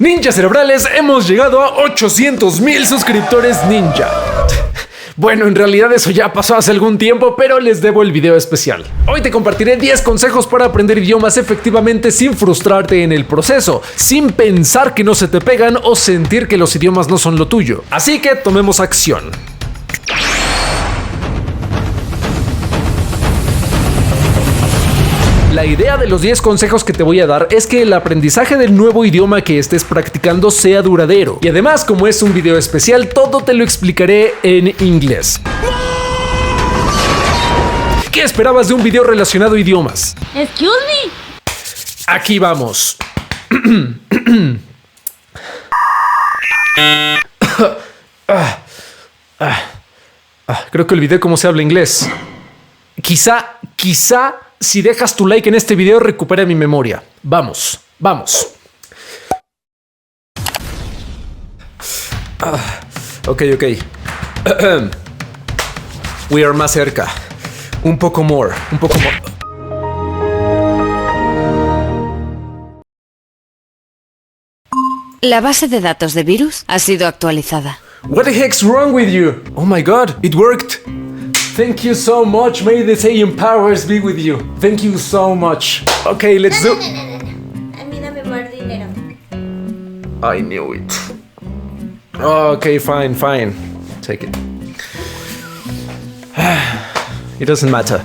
Ninjas cerebrales, hemos llegado a 800,000 suscriptores ninja. Bueno, en realidad eso ya pasó hace algún tiempo, pero les debo el video especial. Hoy te compartiré 10 consejos para aprender idiomas efectivamente sin frustrarte en el proceso, sin pensar que no se te pegan o sentir que los idiomas no son lo tuyo. Así que tomemos acción. La idea de los 10 consejos que te voy a dar es que el aprendizaje del nuevo idioma que estés practicando sea duradero. Y además, como es un video especial, todo te lo explicaré en inglés. ¿Qué esperabas de un video relacionado a idiomas? Excuse me. Aquí vamos. Creo que olvidé cómo se habla inglés. Quizá, si dejas tu like en este video, recupere mi memoria. Vamos. Ok. We are más cerca. Un poco more. La base de datos de virus ha sido actualizada. What the heck's wrong with you? Oh my god, it worked. Thank you so much. May the same powers be with you. Thank you so much. Okay, let's do... No. A mí dame más dinero. I knew it. Okay, fine. Take it. It doesn't matter.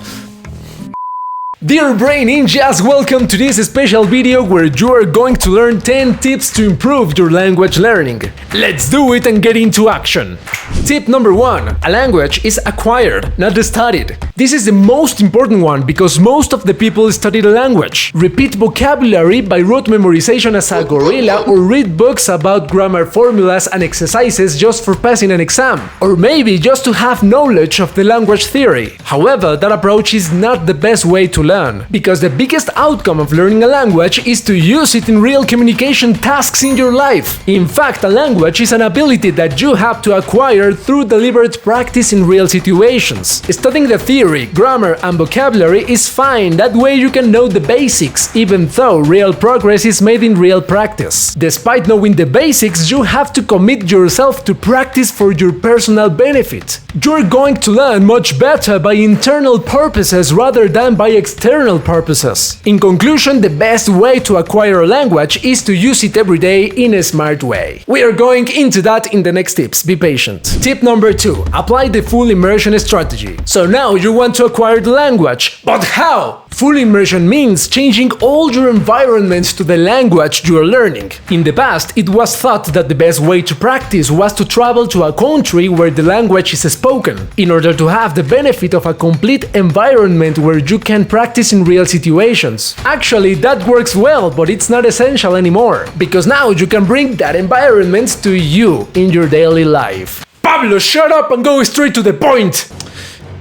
Dear Brain Ninjas, welcome to this special video where you are going to learn 10 tips to improve your language learning. Let's do it and get into action. Tip number 1. A language is acquired, not studied. This is the most important one because most of the people study the language, repeat vocabulary by rote memorization as a gorilla, or read books about grammar formulas and exercises just for passing an exam, or maybe just to have knowledge of the language theory. However, that approach is not the best way to learn, because the biggest outcome of learning a language is to use it in real communication tasks in your life. In fact, a language is an ability that you have to acquire through deliberate practice in real situations. Studying the theory, grammar, and vocabulary is fine, that way you can know the basics, even though real progress is made in real practice. Despite knowing the basics, you have to commit yourself to practice for your personal benefit. You're going to learn much better by internal purposes rather than by external purposes. In conclusion, the best way to acquire a language is to use it every day in a smart way. We are going into that in the next tips, be patient. Tip number 2. Apply the full immersion strategy. So now you want to acquire the language, but how? Full immersion means changing all your environment to the language you are learning. In the past, it was thought that the best way to practice was to travel to a country where the language is spoken, in order to have the benefit of a complete environment where you can practice in real situations. Actually, that works well, but it's not essential anymore, because now you can bring that environment to you in your daily life. Pablo, shut up and go straight to the point!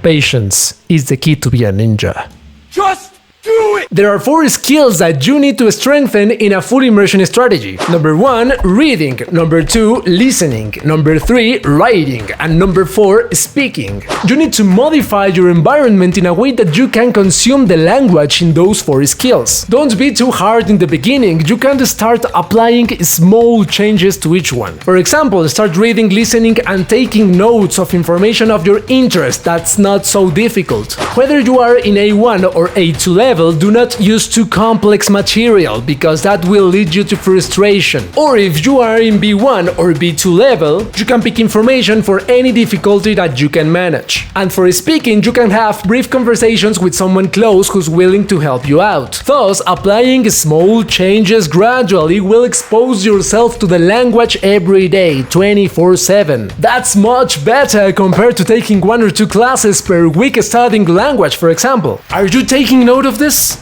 Patience is the key to be a ninja. Just do it! There are 4 skills that you need to strengthen in a full immersion strategy. Number 1, reading. Number 2, listening. Number 3, writing. And number 4, speaking. You need to modify your environment in a way that you can consume the language in those 4 skills. Don't be too hard in the beginning. You can start applying small changes to each one. For example, start reading, listening, and taking notes of information of your interest. That's not so difficult. Whether you are in A1 or A2 level, do not use too complex material, because that will lead you to frustration. Or if you are in B1 or B2 level, you can pick information for any difficulty that you can manage. And for speaking, you can have brief conversations with someone close who's willing to help you out. Thus, applying small changes gradually will expose yourself to the language every day, 24/7. That's much better compared to taking 1 or 2 classes per week studying language, for example. Are you taking note of this?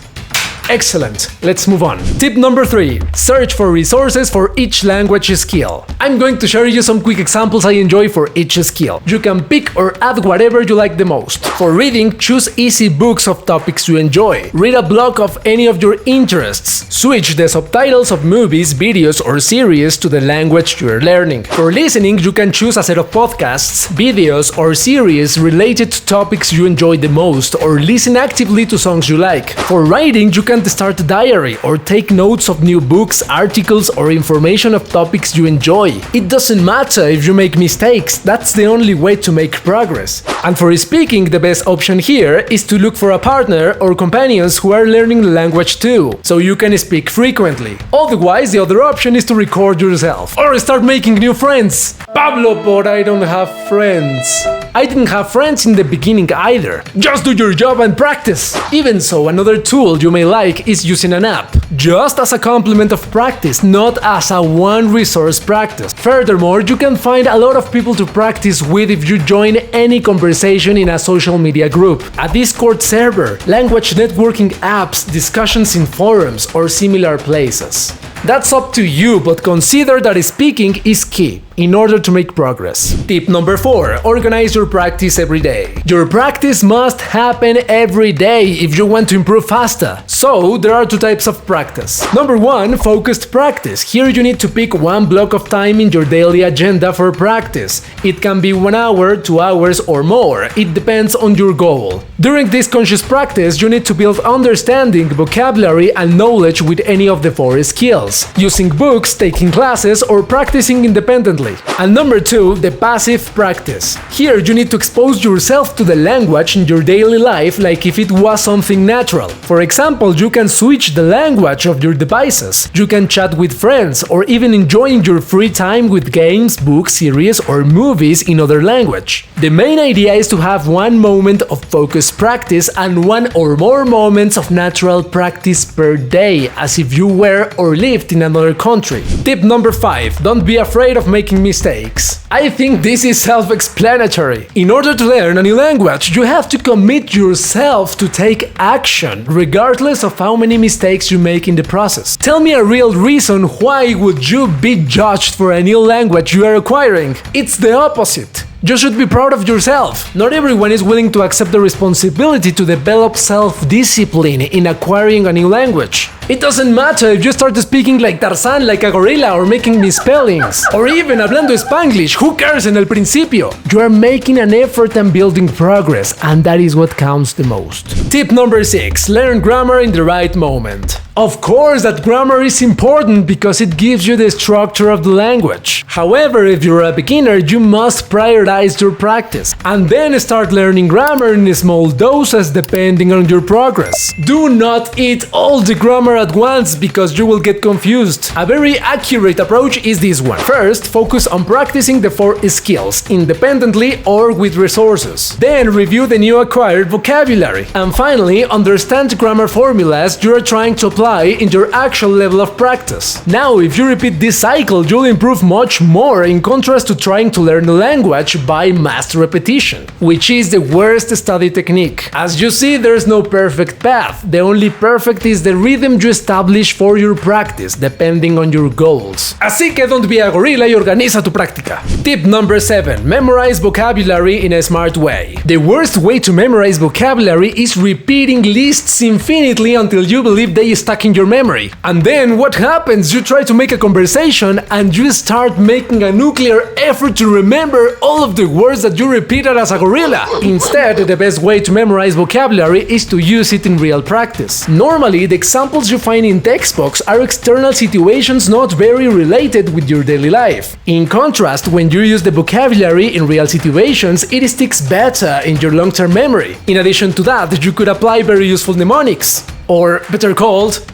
Excellent. Let's move on. Tip number 3. Search for resources for each language skill. I'm going to share you some quick examples I enjoy for each skill. You can pick or add whatever you like the most. For reading, choose easy books of topics you enjoy. Read a blog of any of your interests. Switch the subtitles of movies, videos, or series to the language you're learning. For listening, you can choose a set of podcasts, videos, or series related to topics you enjoy the most, or listen actively to songs you like. For writing, you can can start a diary or take notes of new books, articles, or information of topics you enjoy. It doesn't matter if you make mistakes, that's the only way to make progress. And for speaking, the best option here is to look for a partner or companions who are learning the language too, so you can speak frequently. Otherwise, the other option is to record yourself or start making new friends. Pablo, but I don't have friends. I didn't have friends in the beginning either. Just do your job and practice. Even so, another tool you may like is using an app, just as a complement of practice, not as a one-resource practice. Furthermore, you can find a lot of people to practice with if you join any conversation in a social media group, a Discord server, language networking apps, discussions in forums, or similar places. That's up to you, but consider that speaking is key in order to make progress. Tip number 4. Organize your practice every day. Your practice must happen every day if you want to improve faster. So, there are two types of practice. Number 1, focused practice. Here you need to pick one block of time in your daily agenda for practice. It can be 1 hour, 2 hours, or more. It depends on your goal. During this conscious practice, you need to build understanding, vocabulary, and knowledge with any of the 4 skills, using books, taking classes, or practicing independently. And number 2, the passive practice. Here you need to expose yourself to the language in your daily life like if it was something natural. For example, you can switch the language of your devices, you can chat with friends, or even enjoying your free time with games, books, series, or movies in other language. The main idea is to have one moment of focused practice and 1 or more moments of natural practice per day, as if you were or lived in another country. Tip number 5. Don't be afraid of making mistakes. I think this is self-explanatory. In order to learn a new language, you have to commit yourself to take action, regardless of how many mistakes you make in the process. Tell me a real reason why would you be judged for a new language you are acquiring. It's the opposite. You should be proud of yourself. Not everyone is willing to accept the responsibility to develop self-discipline in acquiring a new language. It doesn't matter if you start speaking like Tarzan, like a gorilla, or making misspellings, or even hablando Spanglish. Who cares en el principio? You are making an effort and building progress, and that is what counts the most. Tip number 6. Learn grammar in the right moment. Of course that grammar is important because it gives you the structure of the language. However, if you're a beginner, you must prioritize your practice and then start learning grammar in small doses depending on your progress. Do not eat all the grammar at once because you will get confused. A very accurate approach is this one. First, focus on practicing the 4 skills independently or with resources. Then review the new acquired vocabulary. And finally, understand grammar formulas you are trying to apply in your actual level of practice. Now, if you repeat this cycle, you'll improve much more in contrast to trying to learn the language by mass repetition, which is the worst study technique. As you see, there's no perfect path. The only perfect is the rhythm you establish for your practice, depending on your goals. Así que don't be a gorilla y organiza tu práctica. Tip number 7. Memorize vocabulary in a smart way. The worst way to memorize vocabulary is repeating lists infinitely until you believe they stuck in your memory. And then what happens? You try to make a conversation and you start making a nuclear effort to remember all of the words that you repeated as a gorilla. Instead, the best way to memorize vocabulary is to use it in real practice. Normally, the examples you find in textbooks are external situations not very related with your daily life. In contrast, when you use the vocabulary in real situations, it sticks better in your long-term memory. In addition to that, you could apply very useful mnemonics, or better called,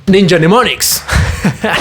ninja mnemonics.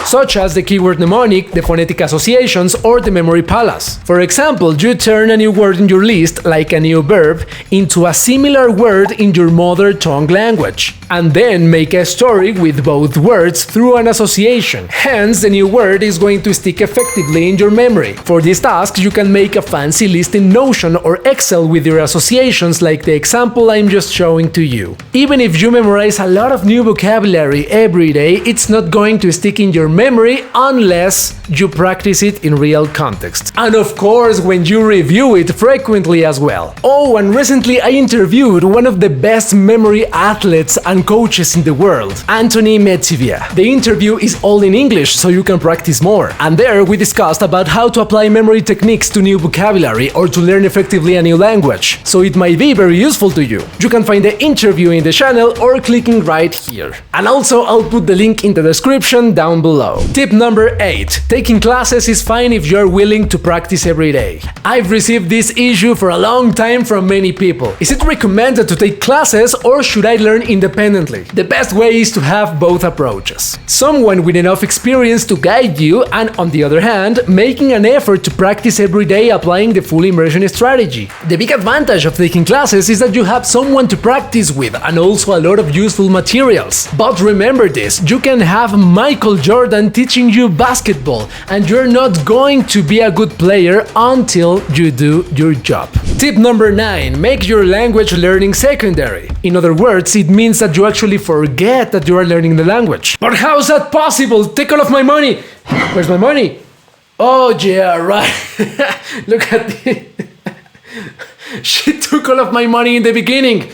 Such as the keyword mnemonic, the phonetic associations, or the memory palace. For example, you turn a new word in your list, like a new verb, into a similar word in your mother tongue language, and then make a story with both words through an association. Hence, the new word is going to stick effectively in your memory. For this task, you can make a fancy list in Notion or Excel with your associations, like the example I'm just showing to you. Even if you memorize a lot of new vocabulary every day, it's not going to stick stick in your memory unless you practice it in real context. And of course, when you review it frequently as well. Oh, and recently I interviewed one of the best memory athletes and coaches in the world, Anthony Metzivia. The interview is all in English, so you can practice more. And there we discussed about how to apply memory techniques to new vocabulary or to learn effectively a new language. So it might be very useful to you. You can find the interview in the channel or clicking right here. And also I'll put the link in the description down below. Tip number 8. Taking classes is fine if you're willing to practice every day. I've received this issue for a long time from many people. Is it recommended to take classes or should I learn independently? The best way is to have both approaches. Someone with enough experience to guide you, and on the other hand, making an effort to practice every day applying the full immersion strategy. The big advantage of taking classes is that you have someone to practice with and also a lot of useful materials. But remember this, you can have Michael Jordan teaching you basketball and you're not going to be a good player until you do your job. Tip number 9. Make your language learning secondary. In other words, it means that you actually forget that you are learning the language. But how is that possible? Take all of my money! Where's my money? Oh yeah, right. Look at this. She took all of my money in the beginning.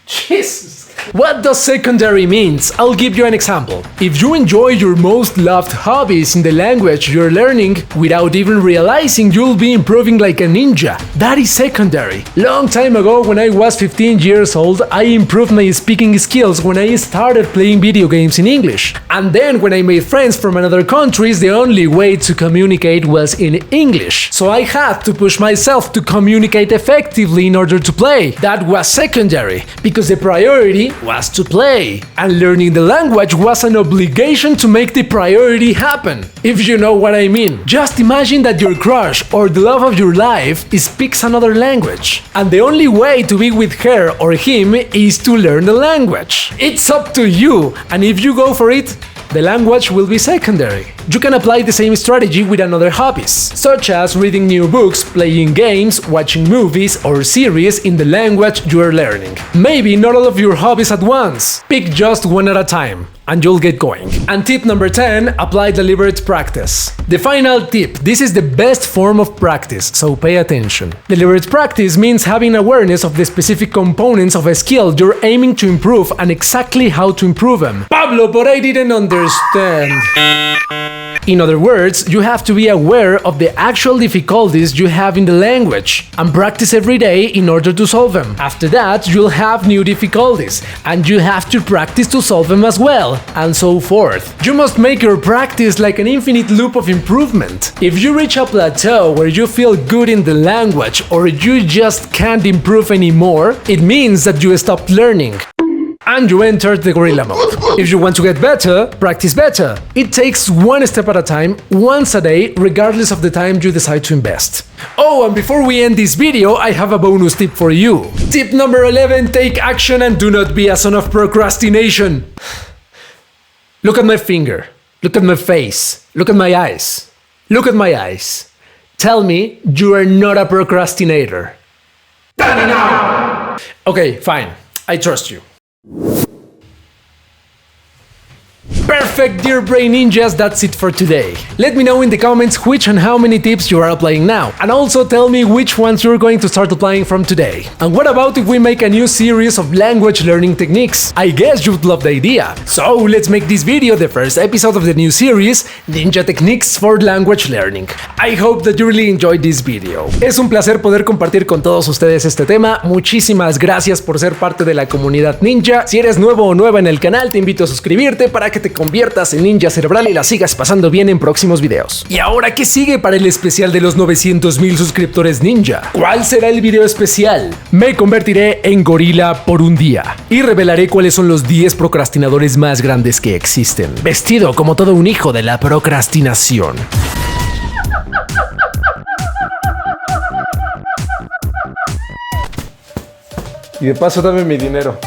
Jesus. What does secondary means? I'll give you an example. If you enjoy your most loved hobbies in the language you're learning, without even realizing you'll be improving like a ninja, that is secondary. Long time ago, when I was 15 years old, I improved my speaking skills when I started playing video games in English. And then when I made friends from another countries, the only way to communicate was in English. So I had to push myself to communicate effectively in order to play. That was secondary, because the priority was to play, and learning the language was an obligation to make the priority happen, if you know what I mean. Just imagine that your crush or the love of your life speaks another language, and the only way to be with her or him is to learn the language. It's up to you, and if you go for it, the language will be secondary. You can apply the same strategy with another hobbies, such as reading new books, playing games, watching movies or series in the language you are learning. Maybe not all of your hobbies at once. Pick just one at a time, and you'll get going. And tip number 10, apply deliberate practice. The final tip, this is the best form of practice, so pay attention. Deliberate practice means having awareness of the specific components of a skill you're aiming to improve and exactly how to improve them. Pablo, but I didn't understand. In other words, you have to be aware of the actual difficulties you have in the language and practice every day in order to solve them. After that, you'll have new difficulties and you have to practice to solve them as well, and so forth. You must make your practice like an infinite loop of improvement. If you reach a plateau where you feel good in the language or you just can't improve anymore, it means that you stopped learning and you entered the gorilla mode. If you want to get better, practice better. It takes one step at a time, once a day, regardless of the time you decide to invest. Oh, and before we end this video, I have a bonus tip for you. Tip number 11, take action and do not be a son of procrastination. Look at my finger. Look at my face. Look at my eyes. Look at my eyes. Tell me you are not a procrastinator. Okay, fine. I trust you. Perfect, dear brain ninjas, that's it for today. Let me know in the comments which and how many tips you are applying now, and also tell me which ones you're going to start applying from today. And what about if we make a new series of language learning techniques? I guess you'd love the idea. So let's make this video the first episode of the new series, Ninja Techniques for Language Learning. I hope that you really enjoyed this video. Es un placer poder compartir con todos ustedes este tema. Muchísimas gracias por ser parte de la comunidad ninja. Si eres nuevo o nueva en el canal, te invito a suscribirte para que te conviertas en ninja cerebral y la sigas pasando bien en próximos videos. ¿Y ahora qué sigue para el especial de los 900,000 suscriptores ninja? ¿Cuál será el video especial? Me convertiré en gorila por un día y revelaré cuáles son los 10 procrastinadores más grandes que existen, vestido como todo un hijo de la procrastinación. Y de paso dame mi dinero.